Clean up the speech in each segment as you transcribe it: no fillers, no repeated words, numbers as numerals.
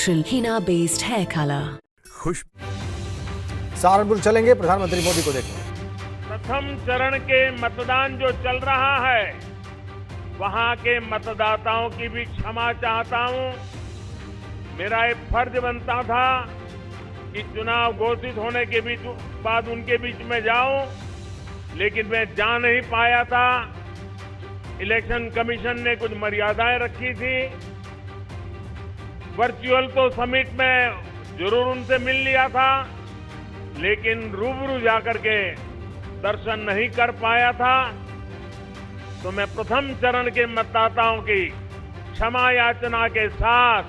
Natural हीना based hair colour. खुश सहारनपुर चलेंगे, प्रधानमंत्री मोदी को देखने। प्रथम चरण के मतदान जो चल रहा है, वहां के मतदाताओं की भी क्षमा चाहता हूं। मेरा एक फर्ज बनता था कि चुनाव घोषित होने के बाद उनके बीच में जाऊं, लेकिन मैं जा नहीं पाया था। इलेक्शन कमीशन ने कुछ मर्यादाएं रखी थी। वर्चुअल तो समिट में जरूर उनसे मिल लिया था, लेकिन रूबरू जाकर के दर्शन नहीं कर पाया था। तो मैं प्रथम चरण के मतदाताओं की क्षमा याचना के साथ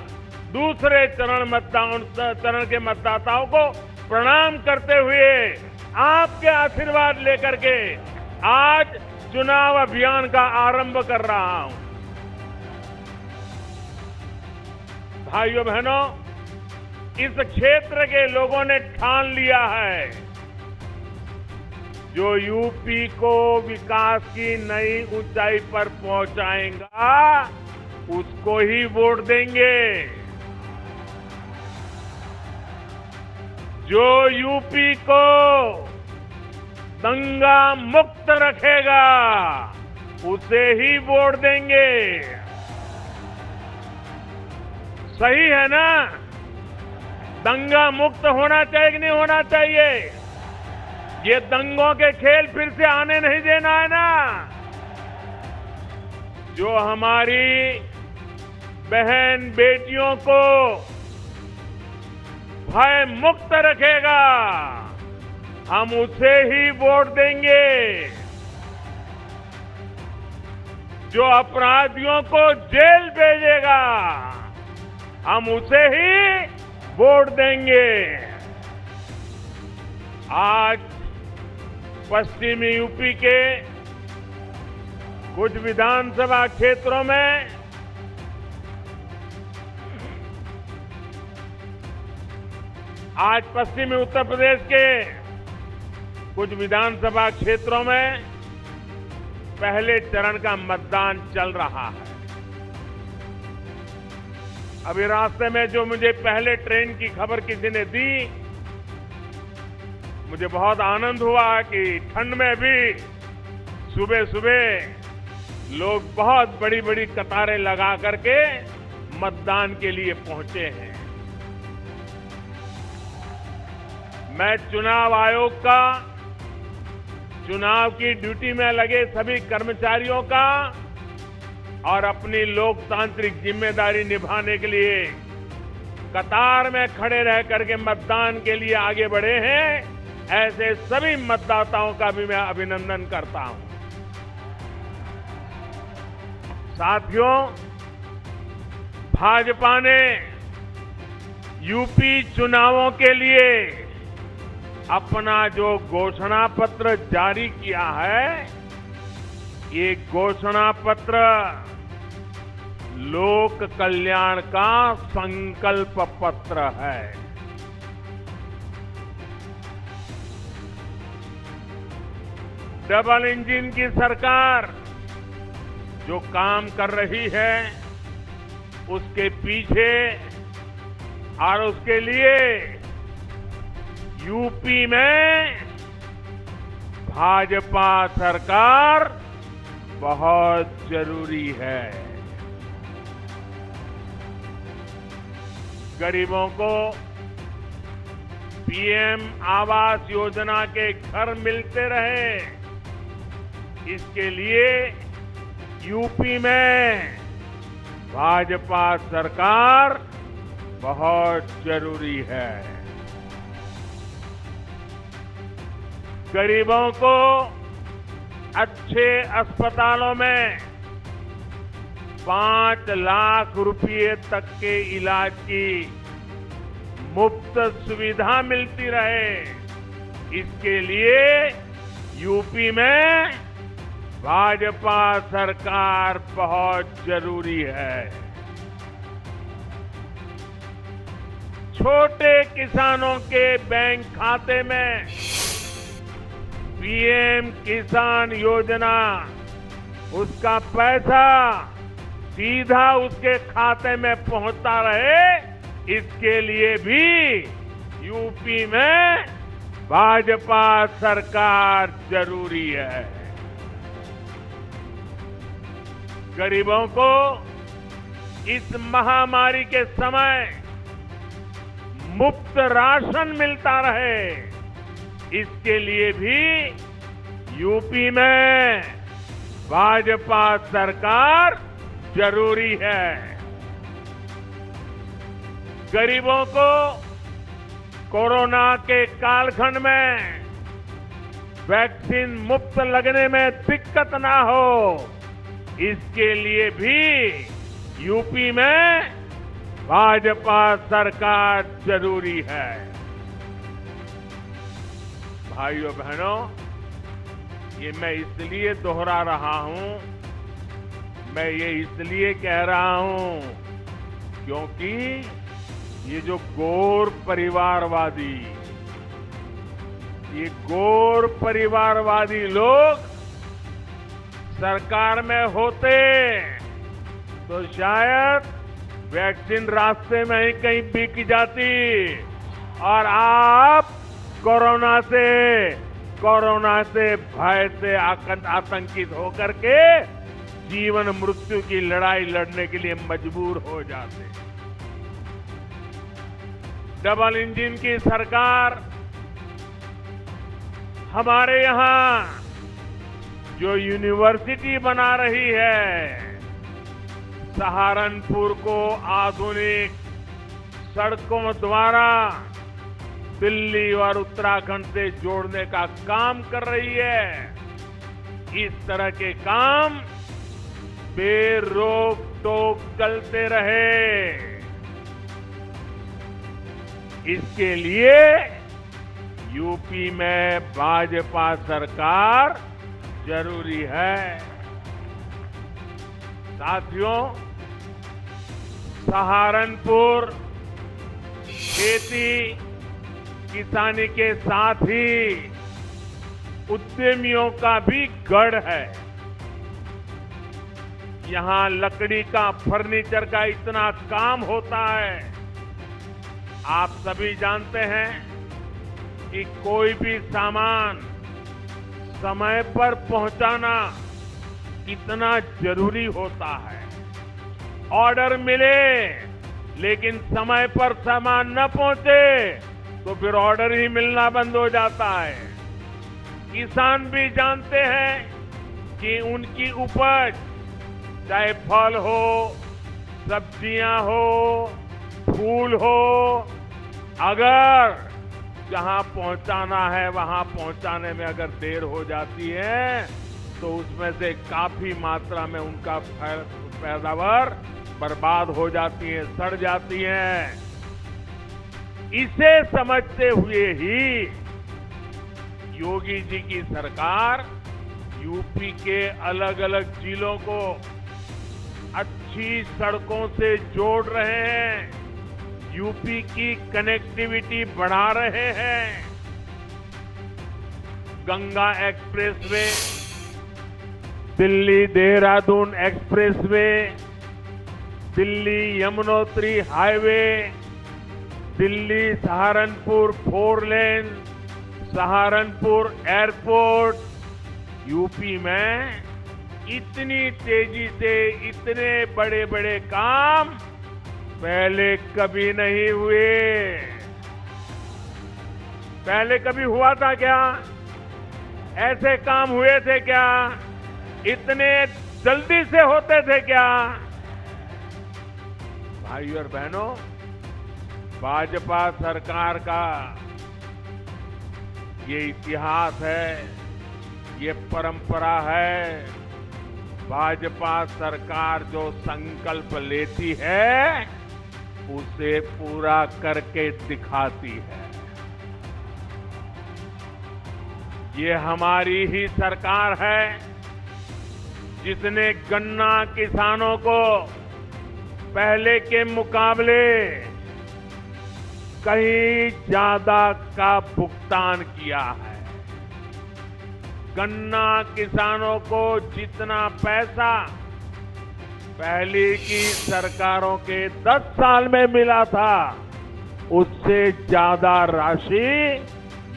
दूसरे चरण के मतदाताओं को प्रणाम करते हुए आपके आशीर्वाद लेकर के आज चुनाव अभियान का आरंभ कर रहा हूं। भाइयों बहनों, इस क्षेत्र के लोगों ने ठान लिया है, जो यूपी को विकास की नई ऊंचाई पर पहुंचाएगा उसको ही वोट देंगे। जो यूपी को दंगा मुक्त रखेगा उसे ही वोट देंगे। सही है ना? दंगा मुक्त होना चाहिए कि नहीं होना चाहिए? ये दंगों के खेल फिर से आने नहीं देना है ना। जो हमारी बहन बेटियों को भय मुक्त रखेगा हम उसे ही वोट देंगे। जो अपराधियों को जेल भेजेगा हम उसे ही वोट देंगे। आज पश्चिमी यूपी के कुछ विधानसभा क्षेत्रों में पश्चिमी उत्तर प्रदेश के कुछ विधानसभा क्षेत्रों में पहले चरण का मतदान चल रहा है। अभी रास्ते में जो मुझे पहले ट्रेन की खबर किसी ने दी, मुझे बहुत आनंद हुआ कि ठंड में भी सुबह सुबह लोग बहुत बड़ी बड़ी कतारें लगा करके मतदान के लिए पहुंचे हैं। मैं चुनाव आयोग का, चुनाव की ड्यूटी में लगे सभी कर्मचारियों का और अपनी लोकतांत्रिक जिम्मेदारी निभाने के लिए कतार में खड़े रह करके मतदान के लिए आगे बढ़े हैं, ऐसे सभी मतदाताओं का भी मैं अभिनंदन करता हूं। साथियों, भाजपा ने यूपी चुनावों के लिए अपना जो घोषणा पत्र जारी किया है, ये घोषणा पत्र लोक कल्याण का संकल्प पत्र है। डबल इंजन की सरकार जो काम कर रही है, उसके पीछे और उसके लिए यूपी में भाजपा सरकार बहुत जरूरी है। गरीबों को पीएम आवास योजना के घर मिलते रहे, इसके लिए यूपी में भाजपा सरकार बहुत जरूरी है। गरीबों को अच्छे अस्पतालों में 5 लाख रुपए तक के इलाज की मुफ्त सुविधा मिलती रहे, इसके लिए यूपी में भाजपा सरकार बहुत जरूरी है। छोटे किसानों के बैंक खाते में पीएम किसान योजना, उसका पैसा सीधा उसके खाते में पहुंचता रहे, इसके लिए भी यूपी में भाजपा सरकार जरूरी है। गरीबों को इस महामारी के समय मुफ्त राशन मिलता रहे, इसके लिए भी यूपी में भाजपा सरकार जरूरी है। गरीबों को कोरोना के कालखंड में वैक्सीन मुफ्त लगने में दिक्कत ना हो, इसके लिए भी यूपी में भाजपा सरकार जरूरी है। भाइयों बहनों, ये मैं इसलिए दोहरा रहा हूं, मैं ये इसलिए कह रहा हूं क्योंकि ये जो गौर परिवारवादी लोग सरकार में होते तो शायद वैक्सीन रास्ते में ही कहीं बिक जाती और आप कोरोना से भय से आतंकित होकर के जीवन मृत्यु की लड़ाई लड़ने के लिए मजबूर हो जाते। डबल इंजन की सरकार हमारे यहां जो यूनिवर्सिटी बना रही है, सहारनपुर को आधुनिक सड़कों द्वारा दिल्ली और उत्तराखंड से जोड़ने का काम कर रही है। इस तरह के काम बेरोक टोक चलते रहे, इसके लिए यूपी में भाजपा सरकार जरूरी है। साथियों, सहारनपुर खेती किसानी के साथ ही उद्यमियों का भी गढ़ है। यहां लकड़ी का, फर्नीचर का इतना काम होता है। आप सभी जानते हैं कि कोई भी सामान समय पर पहुंचाना कितना जरूरी होता है। ऑर्डर मिले लेकिन समय पर सामान न पहुंचे तो फिर ऑर्डर ही मिलना बंद हो जाता है। किसान भी जानते हैं कि उनकी उपज, चाहे फल हो, सब्जियां हो, फूल हो, अगर जहां पहुंचाना है वहां पहुंचाने में अगर देर हो जाती है तो उसमें से काफी मात्रा में उनका पैदावार बर्बाद हो जाती है, सड़ जाती है। इसे समझते हुए ही योगी जी की सरकार यूपी के अलग अलग जिलों को अच्छी सड़कों से जोड़ रहे हैं, यूपी की कनेक्टिविटी बढ़ा रहे हैं। Ganga expressway, Delhi Dehradun expressway, Delhi Yamunotri highway, Delhi Saharanpur 4 लेन, सहारनपुर एयरपोर्ट, यूपी में इतनी तेजी से इतने बड़े बड़े काम पहले कभी नहीं हुए। पहले कभी हुआ था क्या? ऐसे काम हुए थे क्या? इतने जल्दी से होते थे क्या? भाइयों और बहनों, भाजपा सरकार का ये इतिहास है, ये परंपरा है। भाजपा सरकार जो संकल्प लेती है उसे पूरा करके दिखाती है। ये हमारी ही सरकार है जिसने गन्ना किसानों को पहले के मुकाबले कहीं ज्यादा का भुगतान किया है। गन्ना किसानों को जितना पैसा पहले की सरकारों के 10 साल में मिला था, उससे ज्यादा राशि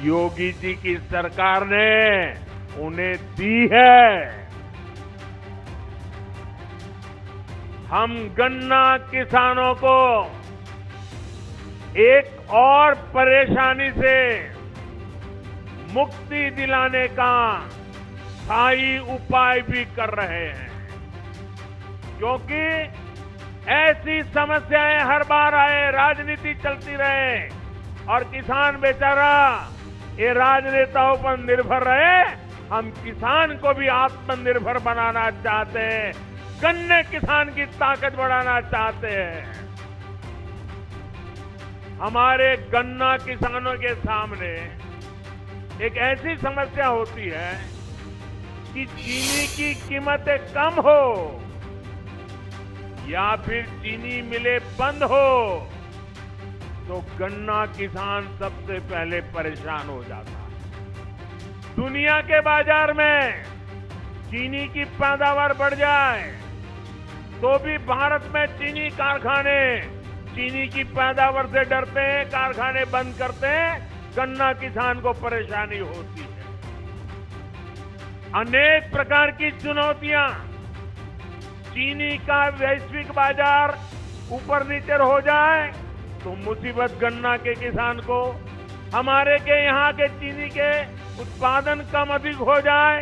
योगी जी की सरकार ने उन्हें दी है। हम गन्ना किसानों को एक और परेशानी से मुक्ति दिलाने का स्थायी उपाय भी कर रहे हैं, क्योंकि ऐसी समस्याएं हर बार आए, राजनीति चलती रहे और किसान बेचारा ये राजनेताओं पर निर्भर रहे। हम किसान को भी आत्मनिर्भर बनाना चाहते हैं, गन्ने किसान की ताकत बढ़ाना चाहते हैं। हमारे गन्ना किसानों के सामने एक ऐसी समस्या होती है कि चीनी की कीमतें कम हो या फिर चीनी मिलें बंद हो तो गन्ना किसान सबसे पहले परेशान हो जाता है। दुनिया के बाजार में चीनी की पैदावार बढ़ जाए तो भी भारत में चीनी कारखाने चीनी की पैदावार से डरते हैं, कारखाने बंद करते हैं, गन्ना किसान को परेशानी होती है। अनेक प्रकार की चुनौतियां, चीनी का वैश्विक बाजार ऊपर नीचे हो जाए तो मुसीबत गन्ना के किसान को, हमारे के यहाँ के चीनी के उत्पादन कम अधिक हो जाए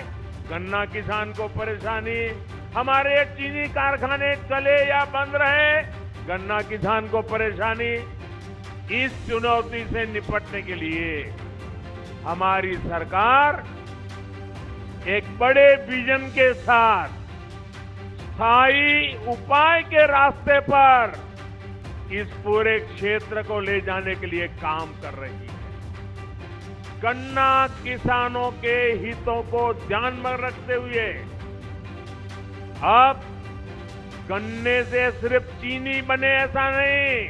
गन्ना किसान को परेशानी, हमारे चीनी कारखाने चले या बंद रहे गन्ना किसान को परेशानी। इस चुनौती से निपटने के लिए हमारी सरकार एक बड़े विजन के साथ स्थायी उपाय के रास्ते पर इस पूरे क्षेत्र को ले जाने के लिए काम कर रही है। गन्ना किसानों के हितों को ध्यान में रखते हुए अब गन्ने से सिर्फ चीनी बने ऐसा नहीं,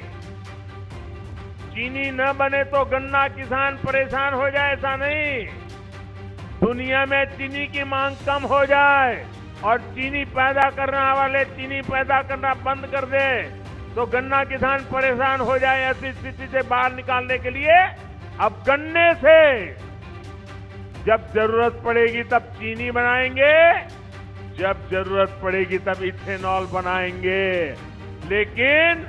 चीनी न बने तो गन्ना किसान परेशान हो जाए ऐसा नहीं, दुनिया में चीनी की मांग कम हो जाए और चीनी पैदा करने वाले चीनी पैदा करना बंद कर दे तो गन्ना किसान परेशान हो जाए, ऐसी स्थिति से बाहर निकालने के लिए अब गन्ने से जब जरूरत पड़ेगी तब चीनी बनाएंगे, जब जरूरत पड़ेगी तब इथेनॉल बनाएंगे, लेकिन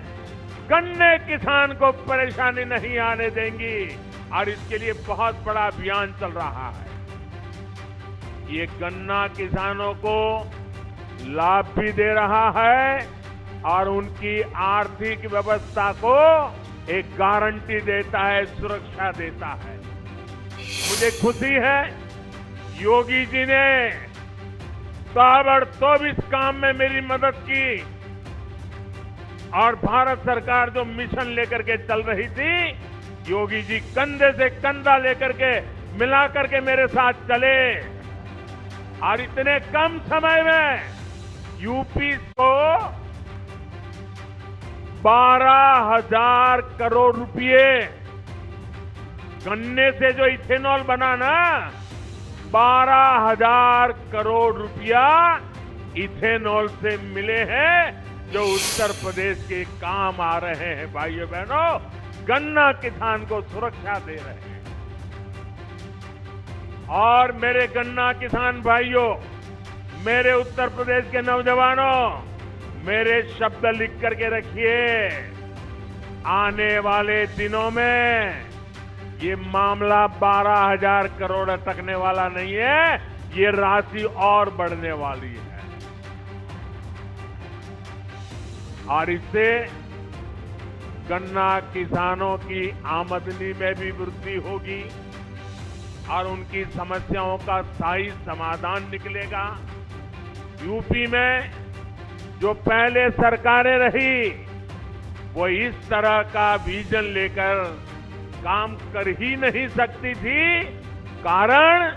गन्ने किसान को परेशानी नहीं आने देंगी और इसके लिए बहुत बड़ा अभियान चल रहा है। ये गन्ना किसानों को लाभ भी दे रहा है और उनकी आर्थिक व्यवस्था को एक गारंटी देता है, सुरक्षा देता है। मुझे खुशी है योगी जी ने ताबड़तोड़ इस काम में मेरी मदद की और भारत सरकार जो मिशन लेकर के चल रही थी, योगी जी कंधे से कंधा लेकर के मिला करके मेरे साथ चले और इतने कम समय में यूपी को 12,000 करोड़ रुपए गन्ने से जो इथेनॉल बना ना, 12,000 करोड़ रुपया इथेनॉल से मिले हैं जो उत्तर प्रदेश के काम आ रहे हैं। भाइयों बहनों, गन्ना किसान को सुरक्षा दे रहे हैं। और मेरे गन्ना किसान भाइयों, मेरे उत्तर प्रदेश के नौजवानों, मेरे शब्द लिख करके रखिए, आने वाले दिनों में ये मामला 12,000 करोड़ तकने वाला नहीं है, ये राशि और बढ़ने वाली है और इससे गन्ना किसानों की आमदनी में भी वृद्धि होगी और उनकी समस्याओं का स्थायी समाधान निकलेगा। यूपी में जो पहले सरकारें रही वो इस तरह का विजन लेकर काम कर ही नहीं सकती थी। कारण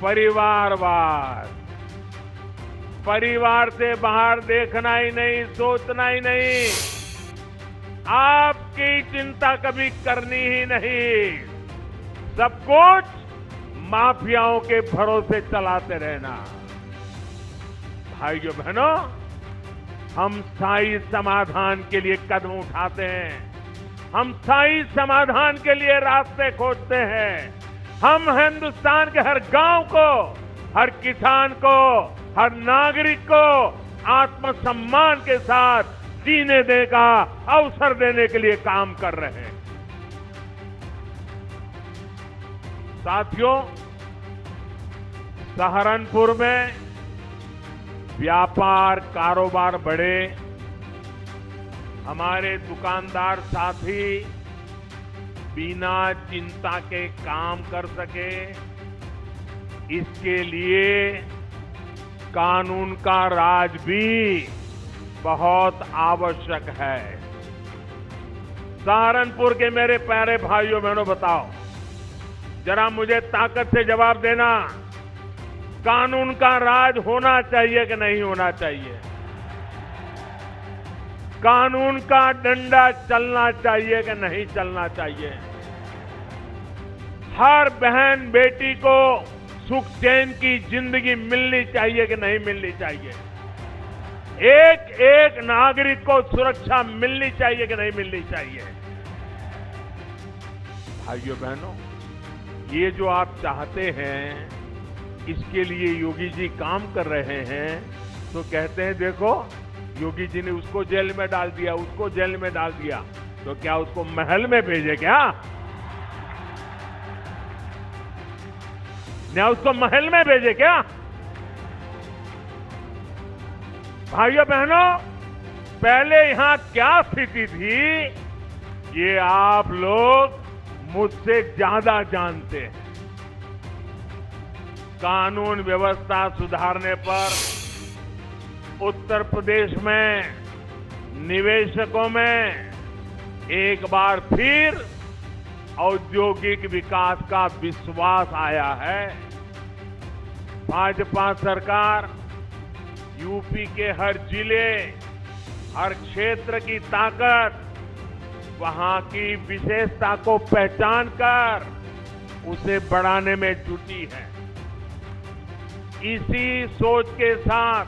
परिवारवाद, परिवार से बाहर देखना ही नहीं, सोचना ही नहीं, आपकी चिंता कभी करनी ही नहीं, सब कुछ माफियाओं के भरोसे चलाते रहना। भाइयों बहनों, हम स्थायी समाधान के लिए कदम उठाते हैं, हम स्थायी समाधान के लिए रास्ते खोजते हैं। हम हिंदुस्तान के हर गांव को, हर किसान को, हर नागरिक को आत्मसम्मान के साथ जीने देने का अवसर देने के लिए काम कर रहे हैं। साथियों, सहारनपुर में व्यापार कारोबार बढ़े, हमारे दुकानदार साथी बिना चिंता के काम कर सके, इसके लिए कानून का राज भी बहुत आवश्यक है। सहारनपुर के मेरे प्यारे भाइयों बहनों, बताओ जरा मुझे ताकत से जवाब देना, कानून का राज होना चाहिए कि नहीं होना चाहिए? कानून का डंडा चलना चाहिए कि नहीं चलना चाहिए? हर बहन बेटी को सुख चैन की जिंदगी मिलनी चाहिए कि नहीं मिलनी चाहिए? एक एक नागरिक को सुरक्षा मिलनी चाहिए कि नहीं मिलनी चाहिए? भाइयों बहनों, ये जो आप चाहते हैं, इसके लिए योगी जी काम कर रहे हैं। तो कहते हैं देखो, योगी जी ने उसको जेल में डाल दिया, उसको जेल में डाल दिया, तो क्या उसको महल में भेजे क्या? क्या उसको महल में भेजे क्या? भाइयों बहनों, पहले यहां क्या स्थिति थी, ये आप लोग मुझसे ज्यादा जानते हैं। कानून व्यवस्था सुधारने पर उत्तर प्रदेश में निवेशकों में एक बार फिर औद्योगिक विकास का विश्वास आया है। भाजपा सरकार यूपी के हर जिले, हर क्षेत्र की ताकत, वहां की विशेषता को पहचान कर उसे बढ़ाने में जुटी है। इसी सोच के साथ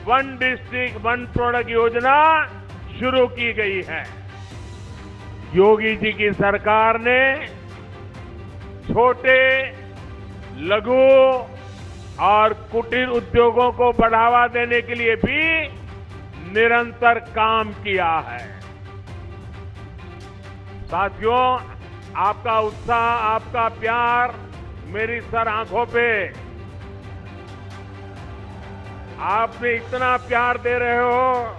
वन डिस्ट्रिक्ट वन प्रोडक्ट योजना शुरू की गई है। योगी जी की सरकार ने छोटे, लघु और कुटीर उद्योगों को बढ़ावा देने के लिए भी निरंतर काम किया है। साथियों, आपका उत्साह, आपका प्यार मेरी सर आंखों पे, आपने इतना प्यार दे रहे हो।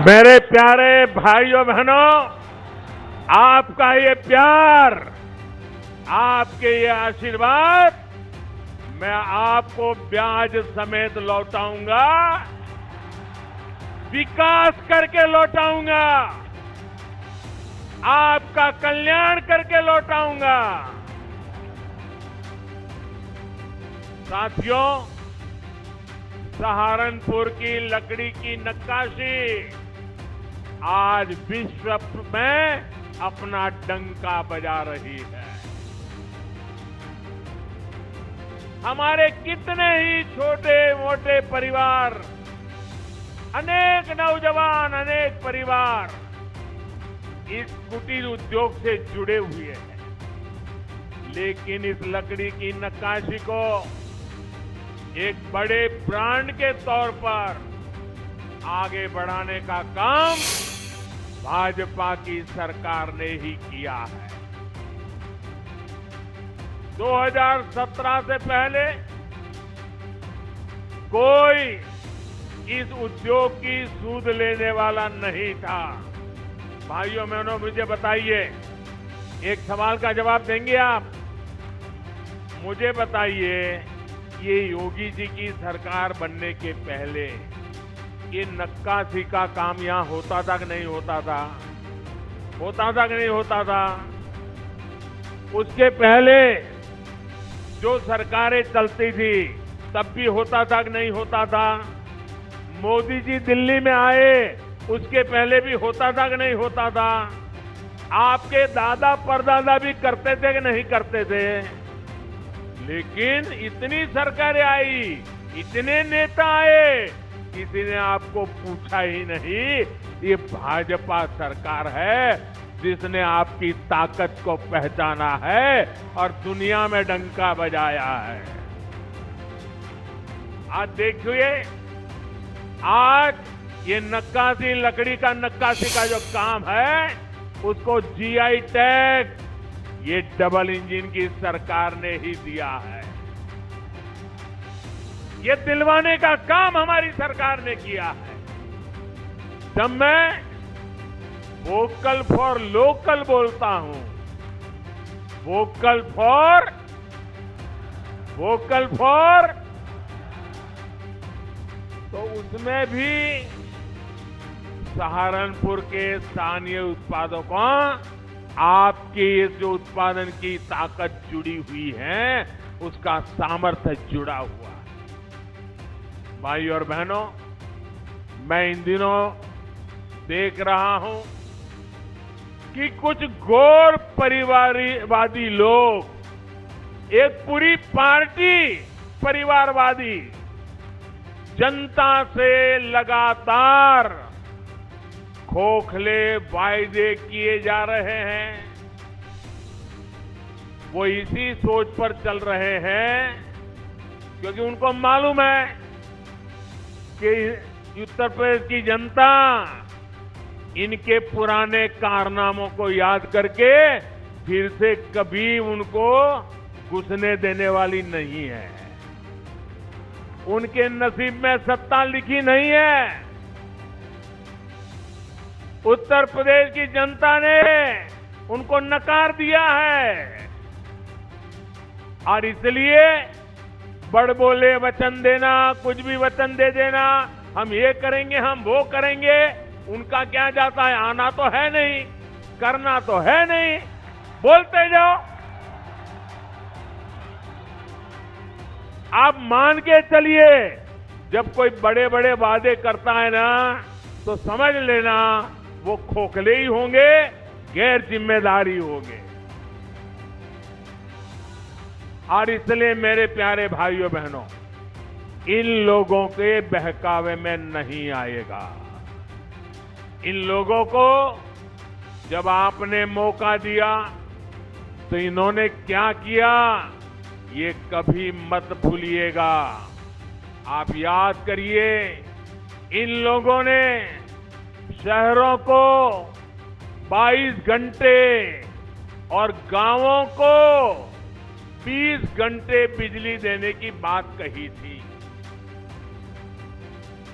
मेरे प्यारे भाइयों बहनों, आपका ये प्यार, आपके ये आशीर्वाद मैं आपको ब्याज समेत लौटाऊंगा, विकास करके लौटाऊंगा, आपका कल्याण करके लौटाऊंगा। साथियों, सहारनपुर की लकड़ी की नक्काशी आज विश्व में अपना डंका बजा रही है। हमारे कितने ही छोटे मोटे परिवार, अनेक नौजवान, अनेक परिवार इस कुटीर उद्योग से जुड़े हुए हैं, लेकिन इस लकड़ी की नक्काशी को एक बड़े ब्रांड के तौर पर आगे बढ़ाने का काम भाजपा की सरकार ने ही किया है। 2017 से पहले कोई इस उद्योग की सूद लेने वाला नहीं था। भाइयों बहनों, मुझे बताइए, एक सवाल का जवाब देंगे आप? मुझे बताइए, ये योगी जी की सरकार बनने के पहले ये नक्काशी का काम यहां होता था कि नहीं होता था? होता था कि नहीं होता था? उसके पहले जो सरकारें चलती थी तब भी होता था कि नहीं होता था? मोदी जी दिल्ली में आए उसके पहले भी होता था कि नहीं होता था? आपके दादा परदादा भी करते थे कि नहीं करते थे? लेकिन इतनी सरकारें आई, इतने नेता आए, किसी ने आपको पूछा ही नहीं। ये भाजपा सरकार है जिसने आपकी ताकत को पहचाना है और दुनिया में डंका बजाया है। आज देखिए, आज ये नक्काशी, लकड़ी का नक्काशी का जो काम है उसको जीआई टैग ये डबल इंजन की सरकार ने ही दिया है। ये दिलवाने का काम हमारी सरकार ने किया है। जब मैं वोकल फॉर लोकल बोलता हूं, वोकल फॉर तो उसमें भी सहारनपुर के स्थानीय उत्पादों को आपके जो उत्पादन की ताकत जुड़ी हुई है उसका सामर्थ्य जुड़ा हुआ है। भाई और बहनों, मैं इन दिनों देख रहा हूं कि कुछ गैर परिवारवादी लोग, एक पूरी पार्टी परिवारवादी, जनता से लगातार खोखले वायदे किए जा रहे हैं। वो इसी सोच पर चल रहे हैं क्योंकि उनको मालूम है कि उत्तर प्रदेश की जनता इनके पुराने कारनामों को याद करके फिर से कभी उनको घुसने देने वाली नहीं है। उनके नसीब में सत्ता लिखी नहीं है। उत्तर प्रदेश की जनता ने उनको नकार दिया है और इसलिए बड़बोले वचन देना, कुछ भी वचन दे देना, हम ये करेंगे, हम वो करेंगे, उनका क्या जाता है? आना तो है नहीं, करना तो है नहीं, बोलते जाओ। आप मान के चलिए, जब कोई बड़े बड़े वादे करता है ना तो समझ लेना वो खोखले ही होंगे, गैर जिम्मेदारी होंगे। और इसलिए मेरे प्यारे भाइयों बहनों, इन लोगों के बहकावे में नहीं आएगा। इन लोगों को जब आपने मौका दिया तो इन्होंने क्या किया ये कभी मत भूलिएगा। आप याद करिए, इन लोगों ने शहरों को 22 घंटे और गांवों को 20 घंटे बिजली देने की बात कही थी।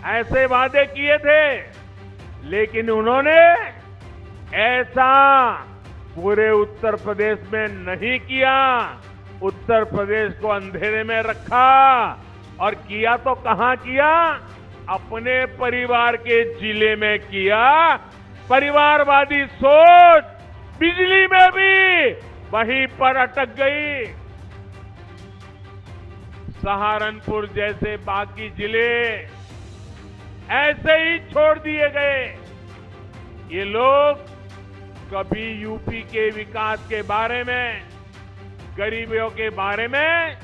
ऐसे वादे किए थे, लेकिन उन्होंने ऐसा पूरे उत्तर प्रदेश में नहीं किया। उत्तर प्रदेश को अंधेरे में रखा और किया तो कहां किया? अपने परिवार के जिले में किया। परिवारवादी सोच बिजली में भी वहीं पर अटक गई। सहारनपुर जैसे बाकी जिले ऐसे ही छोड़ दिए गए। ये लोग कभी यूपी के विकास के बारे में, गरीबों के बारे में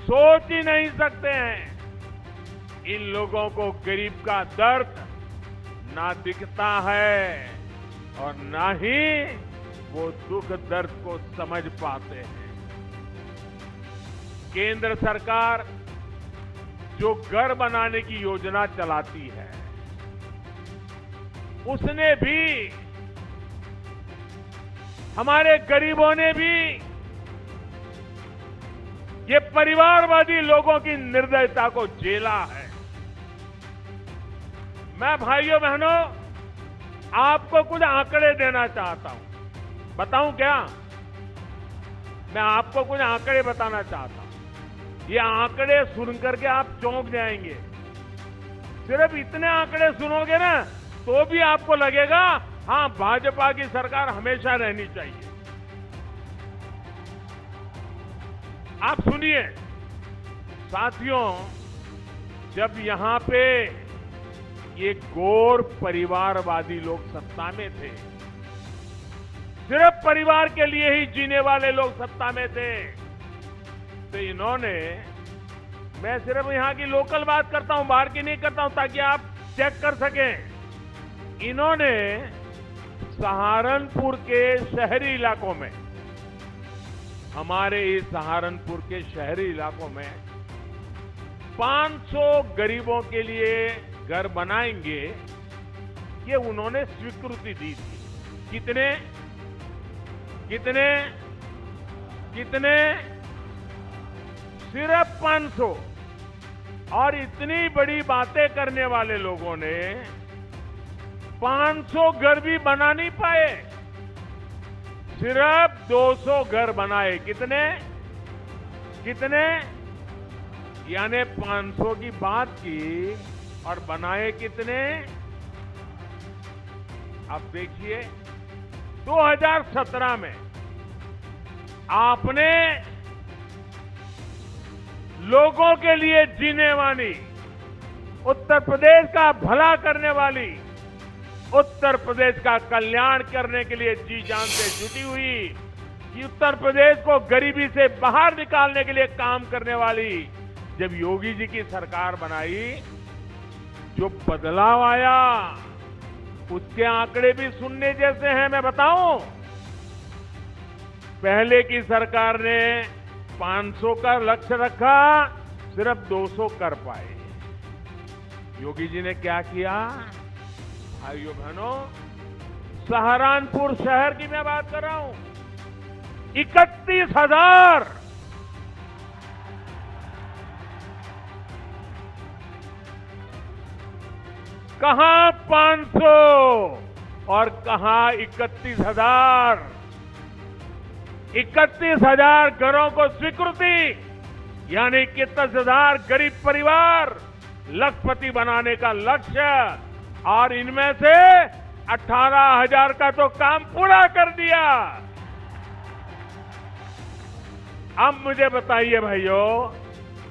सोच ही नहीं सकते हैं। इन लोगों को गरीब का दर्द ना दिखता है और ना ही वो दुख दर्द को समझ पाते हैं। केंद्र सरकार जो घर बनाने की योजना चलाती है, उसने भी, हमारे गरीबों ने भी ये परिवारवादी लोगों की निर्दयता को झेला है। मैं भाइयों बहनों आपको कुछ आंकड़े देना चाहता हूं। बताऊं क्या? मैं आपको कुछ आंकड़े बताना चाहता हूं। ये आंकड़े सुन करके आप चौंक जाएंगे। सिर्फ इतने आंकड़े सुनोगे ना तो भी आपको लगेगा हाँ, भाजपा की सरकार हमेशा रहनी चाहिए। आप सुनिए साथियों, जब यहां पे ये गौर परिवारवादी लोग सत्ता में थे, सिर्फ परिवार के लिए ही जीने वाले लोग सत्ता में थे, तो इन्होंने, मैं सिर्फ यहां की लोकल बात करता हूं, बाहर की नहीं करता हूं, ताकि आप चेक कर सकें। इन्होंने सहारनपुर के शहरी इलाकों में, हमारे इस सहारनपुर के शहरी इलाकों में 500 गरीबों के लिए घर बनाएंगे, ये उन्होंने स्वीकृति दी थी। कितने कितने कितने? सिर्फ 500। और इतनी बड़ी बातें करने वाले लोगों ने 500 घर भी बना नहीं पाए, सिर्फ 200 घर बनाए। कितने कितने? यानी 500 की बात की और बनाए कितने? अब देखिए 2017 में आपने लोगों के लिए जीने वाली, उत्तर प्रदेश का भला करने वाली, उत्तर प्रदेश का कल्याण करने के लिए जी जान से जुटी हुई, कि उत्तर प्रदेश को गरीबी से बाहर निकालने के लिए काम करने वाली, जब योगी जी की सरकार बनाई, जो बदलाव आया उसके आंकड़े भी सुनने जैसे हैं। मैं बताऊं, पहले की सरकार ने 500 का लक्ष्य रखा, सिर्फ 200 कर पाए। योगी जी ने क्या किया? भाइयों बहनों, सहारनपुर शहर की मैं बात कर रहा हूं, 31,000 कहां 500 और कहां 31,000। 31,000 घरों को स्वीकृति, यानी 31,000 गरीब परिवार लखपति बनाने का लक्ष्य, और इनमें से 18,000 का तो काम पूरा कर दिया। अब मुझे बताइए भाइयों,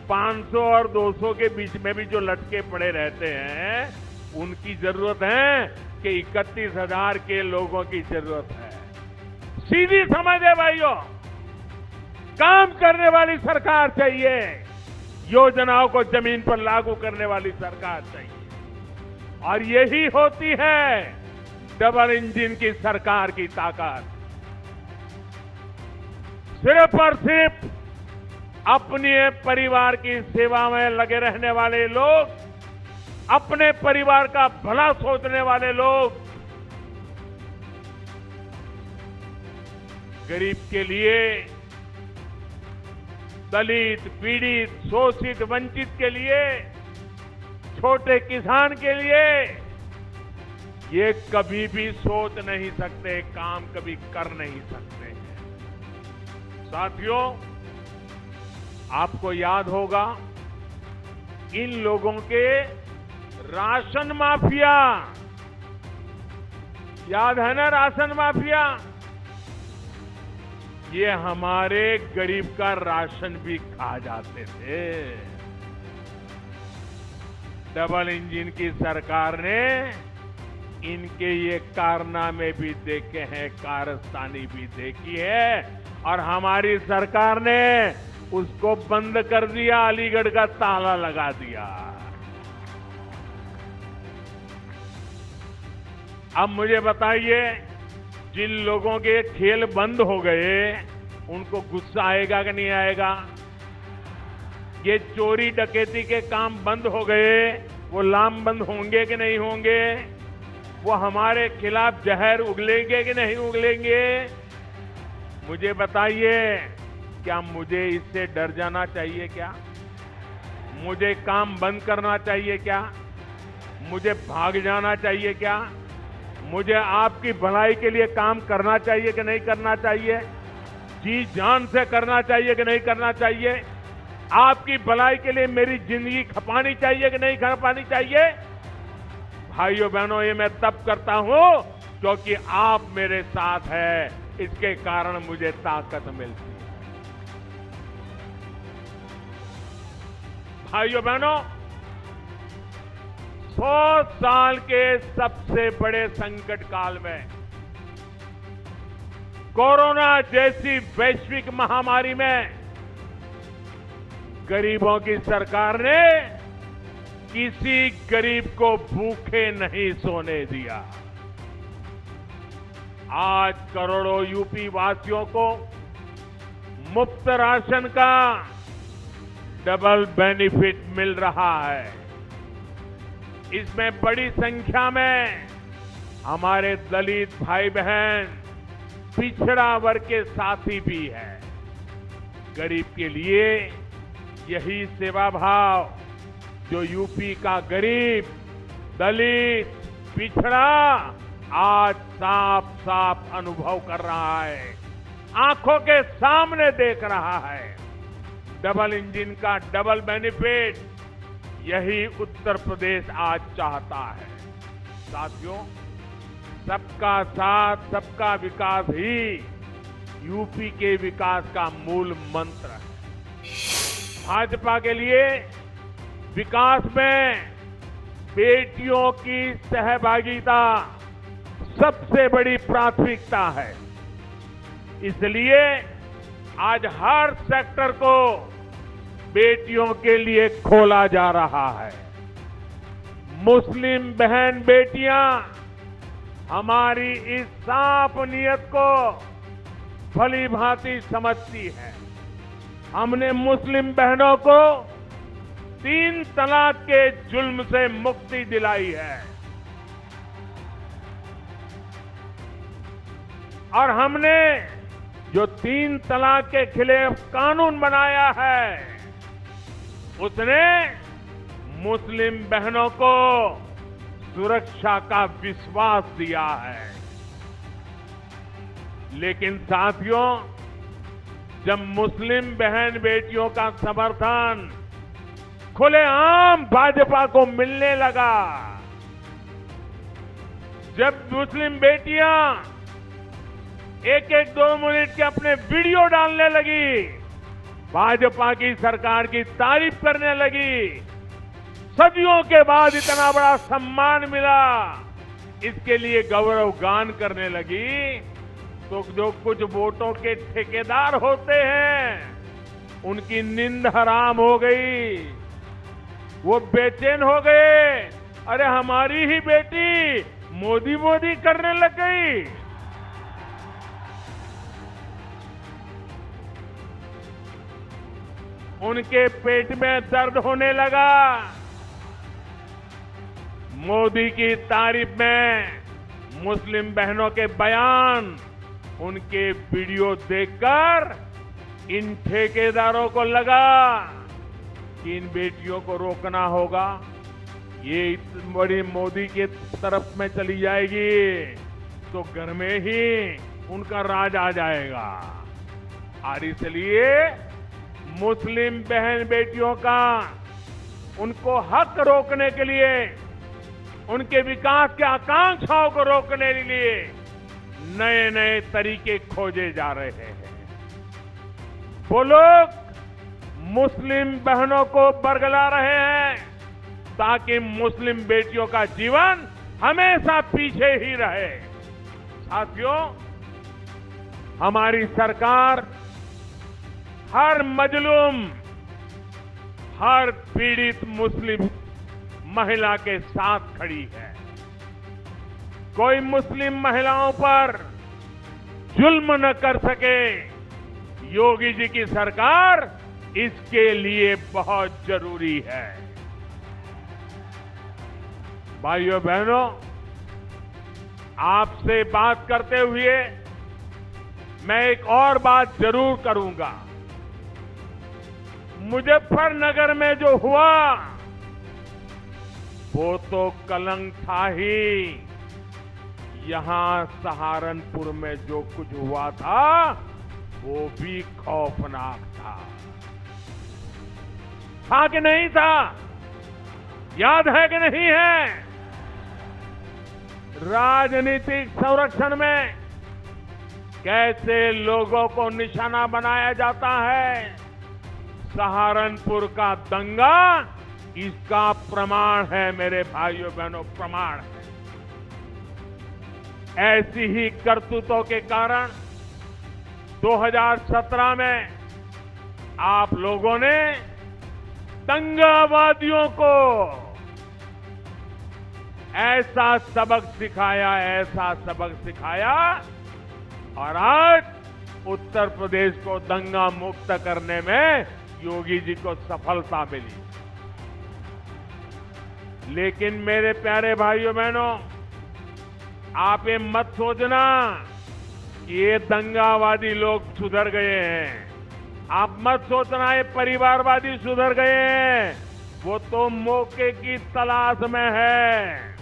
500 और 200 के बीच में भी जो लटके पड़े रहते हैं, उनकी जरूरत है कि 31,000 के लोगों की जरूरत है। सीधी समझ है भाइयों, काम करने वाली सरकार चाहिए, योजनाओं को जमीन पर लागू करने वाली सरकार चाहिए, और यही होती है डबल इंजन की सरकार की ताकत। सिर्फ और सिर्फ अपने परिवार की सेवा में लगे रहने वाले लोग, अपने परिवार का भला सोचने वाले लोग, गरीब के लिए, दलित, पीड़ित, शोषित, वंचित के लिए, छोटे किसान के लिए ये कभी भी सोच नहीं सकते, काम कभी कर नहीं सकते। साथियों, आपको याद होगा इन लोगों के राशन माफिया, याद है ना राशन माफिया? ये हमारे गरीब का राशन भी खा जाते थे। डबल इंजन की सरकार ने इनके ये कारनामे भी देखे हैं, कारस्तानी भी देखी है, और हमारी सरकार ने उसको बंद कर दिया, अलीगढ़ का ताला लगा दिया। अब मुझे बताइए, जिन लोगों के खेल बंद हो गए उनको गुस्सा आएगा कि नहीं आएगा? ये चोरी डकैती के काम बंद हो गए, वो लामबंद होंगे कि नहीं होंगे? वो हमारे खिलाफ जहर उगलेंगे कि नहीं उगलेंगे? मुझे बताइए, क्या मुझे इससे डर जाना चाहिए क्या? मुझे काम बंद करना चाहिए क्या? मुझे भाग जाना चाहिए क्या? मुझे आपकी भलाई के लिए काम करना चाहिए कि नहीं करना चाहिए? जी जान से करना चाहिए कि नहीं करना चाहिए? आपकी भलाई के लिए मेरी जिंदगी खपानी चाहिए कि नहीं खपानी चाहिए? भाइयों बहनों, ये मैं तब करता हूं क्योंकि आप मेरे साथ हैं, इसके कारण मुझे ताकत मिलती है। भाइयों बहनों, 100 साल के सबसे बड़े संकट काल में, कोरोना जैसी वैश्विक महामारी में गरीबों की सरकार ने किसी गरीब को भूखे नहीं सोने दिया। आज करोड़ों यूपी वासियों को मुफ्त राशन का डबल बेनिफिट मिल रहा है। इसमें बड़ी संख्या में हमारे दलित भाई बहन, पिछड़ा वर्ग के साथी भी हैं। गरीब के लिए यही सेवा भाव जो यूपी का गरीब, दलित, पिछड़ा आज साफ साफ अनुभव कर रहा है, आंखों के सामने देख रहा है। डबल इंजन का डबल बेनिफिट यही उत्तर प्रदेश आज चाहता है। साथियों, सबका साथ, सबका विकास ही यूपी के विकास का मूल मंत्र है। भाजपा के लिए विकास में बेटियों की सहभागिता सबसे बड़ी प्राथमिकता है। इसलिए आज हर सेक्टर को बेटियों के लिए खोला जा रहा है। मुस्लिम बहन बेटियां हमारी इस साफ नियत को भली भांति समझती हैं। हमने मुस्लिम बहनों को 3 तलाक के जुल्म से मुक्ति दिलाई है और हमने जो 3 तलाक के खिलाफ कानून बनाया है, उसने मुस्लिम बहनों को सुरक्षा का विश्वास दिया है। लेकिन साथियों, जब मुस्लिम बहन बेटियों का समर्थन खुलेआम भाजपा को मिलने लगा, जब मुस्लिम बेटियां 1-1, 2 मिनट के अपने वीडियो डालने लगी, भाजपा की सरकार की तारीफ करने लगी, सदियों के बाद इतना बड़ा सम्मान मिला, इसके लिए गौरव गान करने लगी, तो जो कुछ वोटों के ठेकेदार होते हैं, उनकी नींद हराम हो गई, वो बेचैन हो गए। अरे हमारी ही बेटी मोदी मोदी करने लग गई। उनके पेट में दर्द होने लगा। मोदी की तारीफ में मुस्लिम बहनों के बयान, उनके वीडियो देखकर इन ठेकेदारों को लगा कि इन बेटियों को रोकना होगा, ये इतनी बड़ी मोदी की तरफ में चली जाएगी तो घर में ही उनका राज आ जाएगा। और इसलिए मुस्लिम बहन बेटियों का उनको हक रोकने के लिए, उनके विकास के आकांक्षाओं को रोकने के लिए नए नए तरीके खोजे जा रहे हैं। वो लोग मुस्लिम बहनों को बरगला रहे हैं ताकि मुस्लिम बेटियों का जीवन हमेशा पीछे ही रहे। साथियों, हमारी सरकार हर मजलूम, हर पीड़ित मुस्लिम महिला के साथ खड़ी है। कोई मुस्लिम महिलाओं पर जुल्म न कर सके, योगी जी की सरकार इसके लिए बहुत जरूरी है। भाइयों बहनों, आपसे बात करते हुए मैं एक और बात जरूर करूंगा। मुजफ्फरनगर में जो हुआ वो तो कलंक था ही, यहां सहारनपुर में जो कुछ हुआ था वो भी खौफनाक था। था कि नहीं था? याद है कि नहीं है? राजनीतिक संरक्षण में कैसे लोगों को निशाना बनाया जाता है, सहारनपुर का दंगा इसका प्रमाण है मेरे भाइयों बहनों, प्रमाण है। ऐसी ही करतूतों के कारण 2017 में आप लोगों ने दंगावादियों को ऐसा सबक सिखाया और आज उत्तर प्रदेश को दंगा मुक्त करने में योगी जी को सफलता मिली। लेकिन मेरे प्यारे भाइयों बहनों, आप ये मत सोचना कि ये दंगावादी लोग सुधर गए हैं। आप मत सोचना ये परिवारवादी सुधर गए हैं। वो तो मौके की तलाश में है,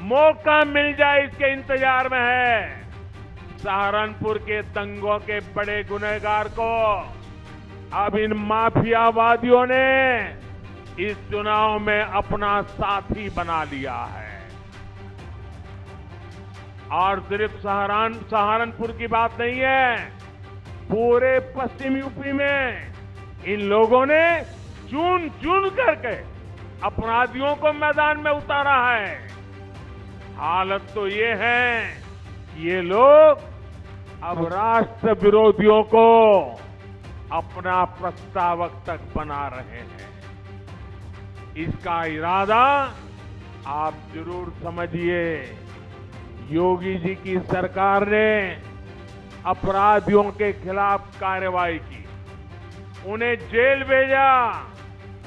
मौका मिल जाए इसके इंतजार में है। सहारनपुर के दंगों के बड़े गुनहगार को अब इन माफियावादियों ने इस चुनाव में अपना साथी बना लिया है। और सिर्फ सहारनपुर की बात नहीं है, पूरे पश्चिम यूपी में इन लोगों ने चुन चुन करके अपराधियों को मैदान में उतारा है। हालत तो ये है कि ये लोग अब राष्ट्र विरोधियों को अपना प्रस्तावक तक बना रहे हैं। इसका इरादा आप जरूर समझिए। योगी जी की सरकार ने अपराधियों के खिलाफ कार्रवाई की, उन्हें जेल भेजा,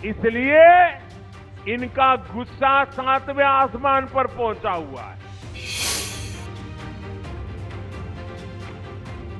इसलिए इनका गुस्सा 7वें आसमान पर पहुंचा हुआ है।